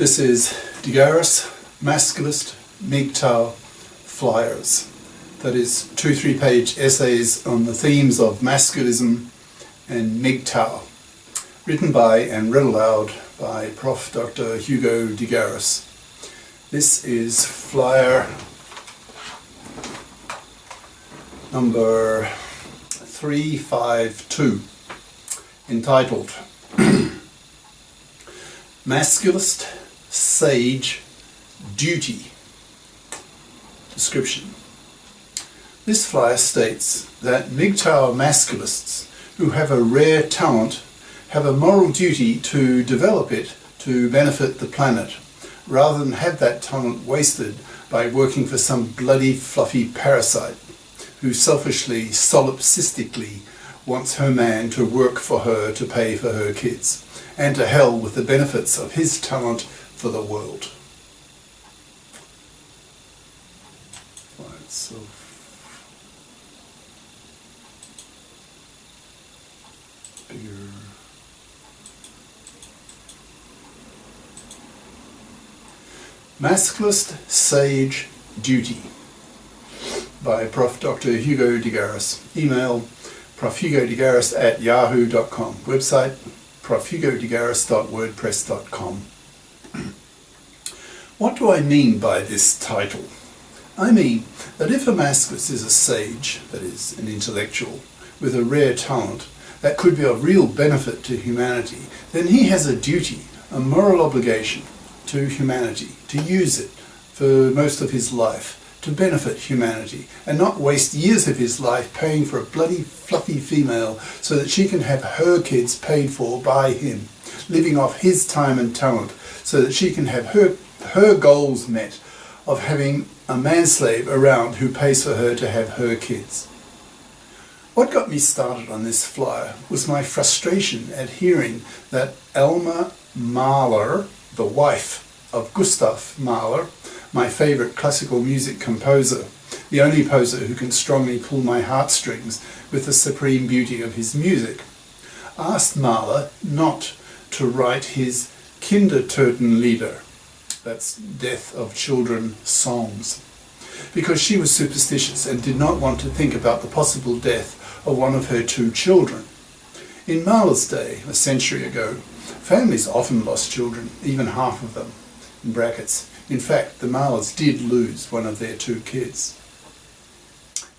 This is Garis, Masculist, MGTOW flyers. That is 2 3-page essays on the themes of masculism and MGTOW, written by and read aloud by Prof. Dr. Hugo de Garis. This is flyer number 352, entitled Masculist Sage Duty. Description. This flyer states that MGTOW masculists who have a rare talent have a moral duty to develop it to benefit the planet, rather than have that talent wasted by working for some bloody fluffy parasite who selfishly, solipsistically wants her man to work for her to pay for her kids, and to hell with the benefits of his talent for the world. So bigger. Masculist Sage Duty by Prof. Dr. Hugo de Garis. Email profhugodegaris@yahoo.com. Website profhugodegaris.wordpress.com. What do I mean by this title? I mean that if a masculist is a sage, that is, an intellectual, with a rare talent that could be of real benefit to humanity, then he has a duty, a moral obligation to humanity, to use it for most of his life, to benefit humanity, and not waste years of his life paying for a bloody fluffy female so that she can have her kids paid for by him, living off his time and talent so that she can have her goals met of having a manslave around who pays for her to have her kids. What got me started on this flyer was my frustration at hearing that Elma Mahler, the wife of Gustav Mahler, my favourite classical music composer, the only poser who can strongly pull my heartstrings with the supreme beauty of his music, asked Mahler not to write his Kindertotenlieder, that's death of children songs, because she was superstitious and did not want to think about the possible death of one of her 2 children. In Mahler's day, a century ago, families often lost children, even half of them, in brackets. In fact, the Mahlers did lose one of their 2 kids.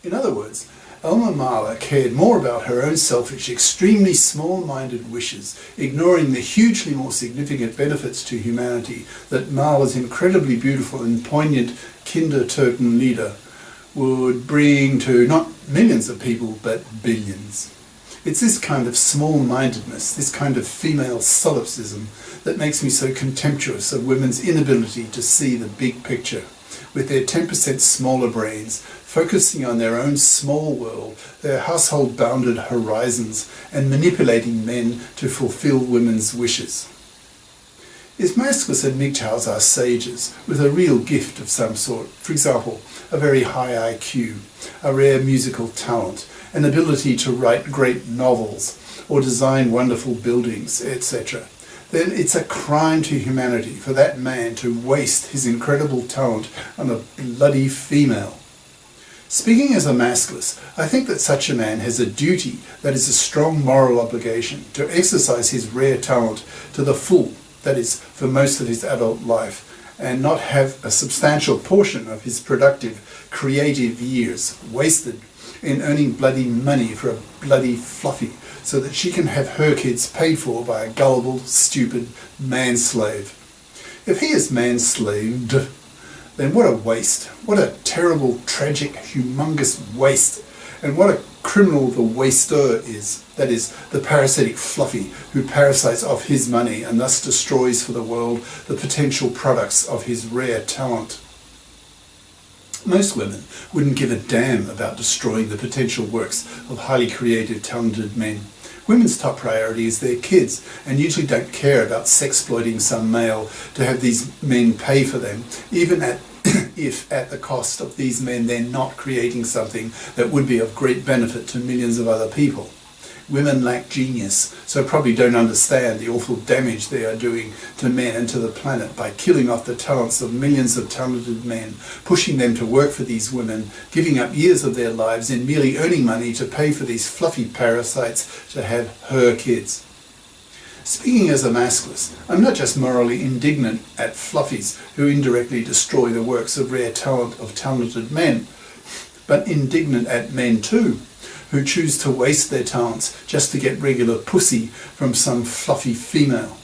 In other words, Elma Mahler cared more about her own selfish, extremely small-minded wishes, ignoring the hugely more significant benefits to humanity that Mahler's incredibly beautiful and poignant Kindertotenlieder would bring to not millions of people, but billions. It's this kind of small-mindedness, this kind of female solipsism, that makes me so contemptuous of women's inability to see the big picture, with their 10% smaller brains, focusing on their own small world, their household-bounded horizons, and manipulating men to fulfill women's wishes. If masculists and MGTOWs are sages, with a real gift of some sort, for example, a very high IQ, a rare musical talent, an ability to write great novels, or design wonderful buildings, etc., then it's a crime to humanity for that man to waste his incredible talent on a bloody female. Speaking as a masculist, I think that such a man has a duty that is a strong moral obligation to exercise his rare talent to the full, that is, for most of his adult life, and not have a substantial portion of his productive, creative years wasted in earning bloody money for a bloody fluffy so that she can have her kids paid for by a gullible, stupid manslave. If he is manslaved, then what a waste, what a terrible, tragic, humongous waste, and what a criminal the waster is, that is, the parasitic fluffy who parasites off his money and thus destroys for the world the potential products of his rare talent. Most women wouldn't give a damn about destroying the potential works of highly creative, talented men. Women's top priority is their kids, and usually don't care about sexploiting some male to have these men pay for them, even if at the cost of these men then not creating something that would be of great benefit to millions of other people. Women lack genius, so probably don't understand the awful damage they are doing to men and to the planet by killing off the talents of millions of talented men, pushing them to work for these women, giving up years of their lives in merely earning money to pay for these fluffy parasites to have her kids. Speaking as a masculist, I'm not just morally indignant at fluffies who indirectly destroy the works of rare talent of talented men, but indignant at men too, who choose to waste their talents just to get regular pussy from some fluffy female.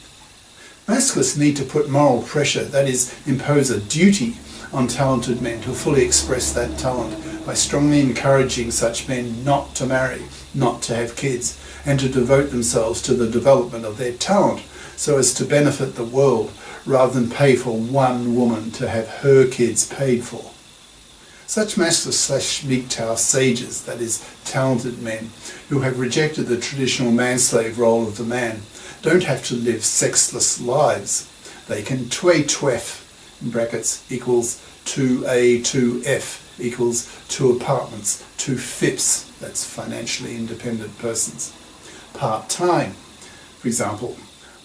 Masculists need to put moral pressure, that is, impose a duty on talented men to fully express that talent by strongly encouraging such men not to marry, not to have kids, and to devote themselves to the development of their talent so as to benefit the world rather than pay for one woman to have her kids paid for. Such masculist/MGTOW sages, that is, talented men, who have rejected the traditional man-slave role of the man, don't have to live sexless lives. They can TOIW, in brackets, equals 2A, 2F, equals 2 apartments, 2 FIPs, that's financially independent persons. Part-time, for example,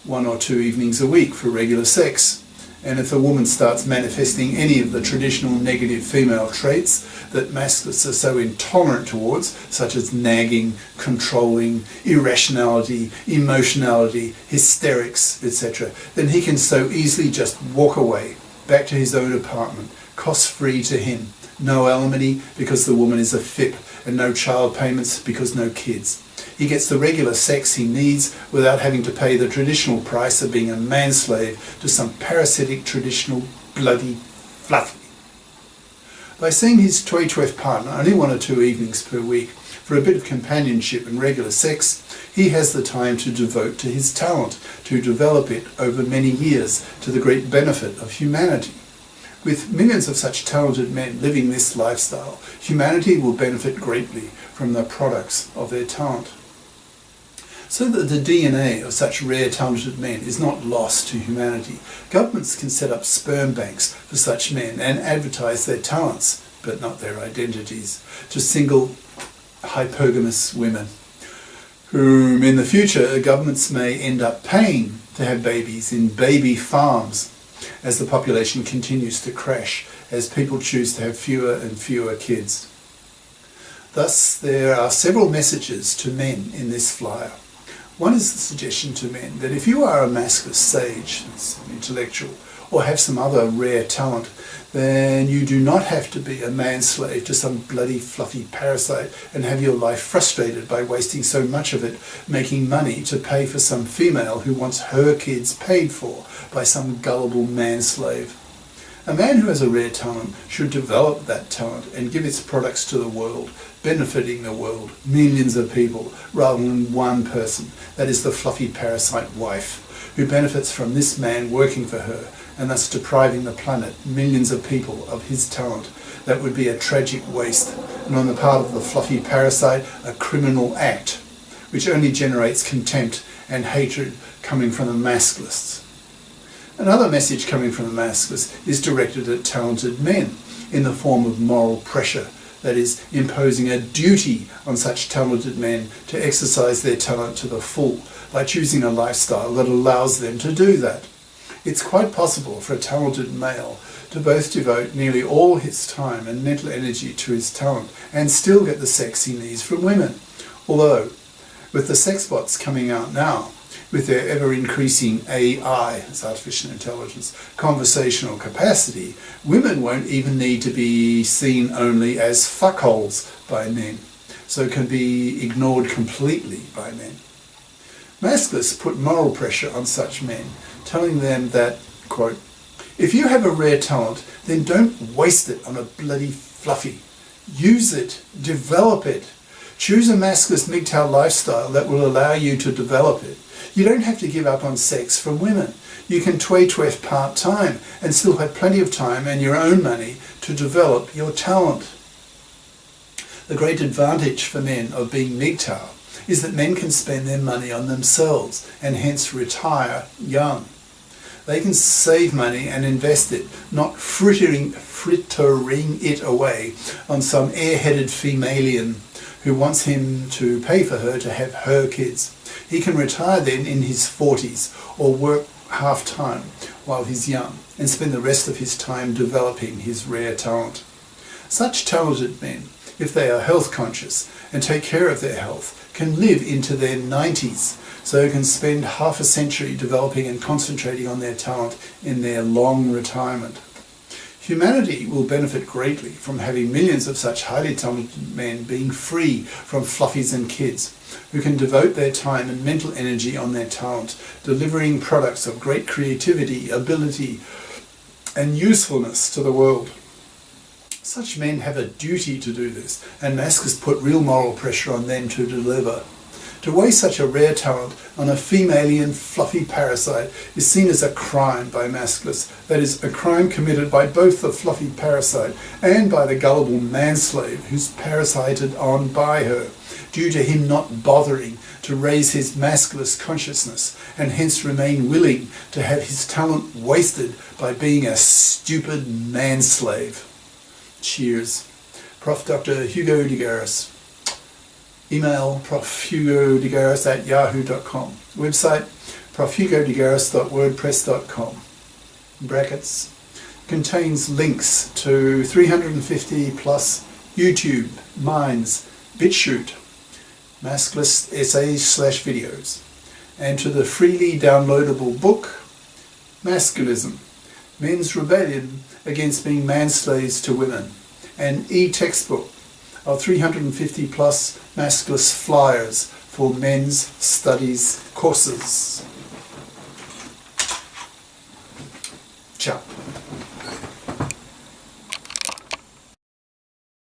1 or 2 evenings a week for regular sex. And if a woman starts manifesting any of the traditional negative female traits that masculists are so intolerant towards, such as nagging, controlling, irrationality, emotionality, hysterics, etc., then he can so easily just walk away, back to his own apartment, cost-free to him. No alimony because the woman is a FIP, and no child payments because no kids. He gets the regular sex he needs without having to pay the traditional price of being a manslave to some parasitic traditional bloody fluffy. By seeing his TOIW partner only 1 or 2 evenings per week for a bit of companionship and regular sex, he has the time to devote to his talent, to develop it over many years to the great benefit of humanity. With millions of such talented men living this lifestyle, humanity will benefit greatly from the products of their talent. So that the DNA of such rare talented men is not lost to humanity, governments can set up sperm banks for such men and advertise their talents, but not their identities, to single hypergamous women, whom in the future governments may end up paying to have babies in baby farms as the population continues to crash, as people choose to have fewer and fewer kids. Thus, there are several messages to men in this flyer. One is the suggestion to men that if you are a masculist sage, an intellectual, or have some other rare talent, then you do not have to be a manslave to some bloody fluffy parasite and have your life frustrated by wasting so much of it making money to pay for some female who wants her kids paid for by some gullible manslave. A man who has a rare talent should develop that talent and give its products to the world, benefiting the world, millions of people, rather than one person, that is the fluffy parasite wife, who benefits from this man working for her and thus depriving the planet, millions of people, of his talent. That would be a tragic waste, and on the part of the fluffy parasite, a criminal act, which only generates contempt and hatred coming from the masculists. Another message coming from the masculists is directed at talented men in the form of moral pressure, that is, imposing a duty on such talented men to exercise their talent to the full by choosing a lifestyle that allows them to do that. It's quite possible for a talented male to both devote nearly all his time and mental energy to his talent and still get the sex he needs from women. Although, with the sex bots coming out now, with their ever-increasing AI, as artificial intelligence, conversational capacity, women won't even need to be seen only as fuckholes by men, so can be ignored completely by men. Masculists put moral pressure on such men, telling them that, quote, if you have a rare talent, then don't waste it on a bloody fluffy. Use it, develop it. Choose a masculist MGTOW lifestyle that will allow you to develop it. You don't have to give up on sex from women. You can TOIW part-time and still have plenty of time and your own money to develop your talent. The great advantage for men of being MGTOW is that men can spend their money on themselves and hence retire young. They can save money and invest it, not frittering it away on some airheaded femalian who wants him to pay for her to have her kids. He can retire then in his 40s or work half-time while he's young and spend the rest of his time developing his rare talent. Such talented men, if they are health conscious and take care of their health, can live into their 90s, so can spend half a century developing and concentrating on their talent in their long retirement. Humanity will benefit greatly from having millions of such highly talented men being free from fluffies and kids, who can devote their time and mental energy on their talent, delivering products of great creativity, ability, and usefulness to the world. Such men have a duty to do this, and masculists put real moral pressure on them to deliver. To waste such a rare talent on a femalian fluffy parasite is seen as a crime by masculists. That is, a crime committed by both the fluffy parasite and by the gullible manslave who's parasited on by her, due to him not bothering to raise his masculist consciousness and hence remain willing to have his talent wasted by being a stupid manslave. Cheers. Prof. Dr. Hugo de Garis. Email profhugodegaris@yahoo.com. Website profhugodegaris.wordpress.com. Brackets. Contains links to 350 plus YouTube, Minds, BitChute, Masculist essays/videos, and to the freely downloadable book, Masculism, Men's Rebellion Against Being Manslaves to Women, an e-textbook of 350 plus masculist flyers for men's studies courses. Ciao.